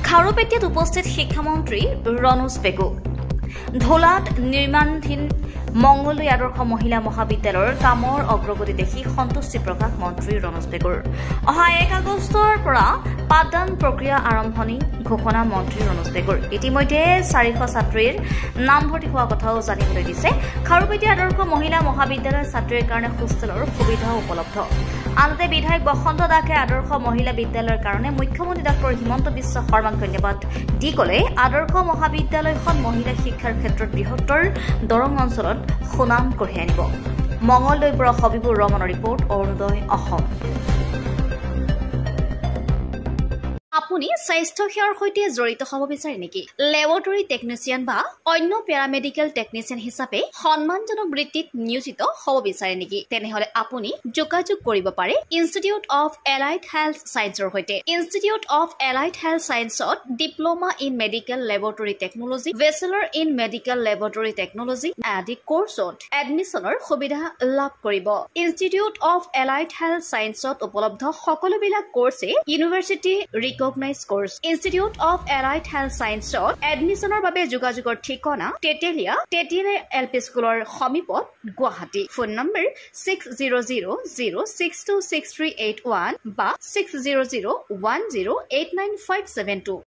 খাৰুপেটীয়াত উপস্থিত শিক্ষামন্ত্ৰী ৰণোজ পেগু ধোলাত নিৰ্মাণধীন মংগলদৈ আদৰ্শ মহিলা মহাবিদ্যালয়ৰ কামৰ অগ্ৰগতি দেখি সন্তুষ্টি প্ৰকাশ মন্ত্ৰী ৰণোজ পেগুৰ অহা 1 আগষ্টৰ পৰা পাঠদান প্ৰক্ৰিয়া আৰম্ভণি ঘোষণা মন্ত্ৰী ৰণোজ পেগুৰ ইতিমধ্যে 400 ছাত্ৰীৰ নামভৰ্তি হোৱা কথাও জানিবলৈ দিছে খাৰুপেটীয়া আদৰ্শ মহিলা মহাবিদ্যালয়ৰ ছাত্ৰীৰ কাৰণে হোষ্টেলৰ সুবিধা উপলব্ধ আনহাতে বিধায়ক বসন্ত দাসে আদৰ্শ মহিলা বিদ্যালয়ৰ কাৰণে মুখ্যমন্ত্ৰী ডক্টৰ হিমন্ত বিশ্ব শৰ্মাক ধন্যবাদ দি ক'লে আদৰ্শ মহাবিদ্যালয়খন মহিলা শিক্ষাৰ ক্ষেত্ৰত বৃহত্তৰ দৰং অঞ্চলত সুনাম কঢ়িয়াই আনিব মংগলদৈৰ পৰা হবিবুৰ ৰহমানৰ ৰিপৰ্ট অৰুণোদয় অসম আপুনি স্বাস্থ্য সেৱাৰ সৈতে জড়িত হ'ব বিচাৰে নেকি লেবৰেটৰী টেকনিচিয়ান বা অন্য প্যাৰামেডিকেল টেকনিচিয়ান হিচাপে সন্মানজনক বৃত্তিত নিয়োজিত হ'ব বিচাৰে নেকি তেনেহলে আপুনি যোগাযোগ কৰিব পাৰে ইনষ্টিটিউট অফ এলাইড হেল্থ সায়েন্সৰ সৈতে ইনষ্টিটিউট অফ এলাইড হেল্থ সায়েন্সত diploma in medical laboratory technology bachelor in medical laboratory technology আদি কোৰ্সত এডমিশনৰ সুবিধা লাভ কৰিব ইনষ্টিটিউট অফ এলাইড হেল্থ সায়েন্সত উপলব্ধ সকলোবিলাক কোৰ্সে university recognized course Institute of Allied Health Science এডমিশনৰ বাবে যোগাযোগৰ ঠিকনা তেতেলিয়া LP স্কুলৰ সমীপত গুৱাহাটী ফোন নম্বৰ 6000626381 বা 6001089572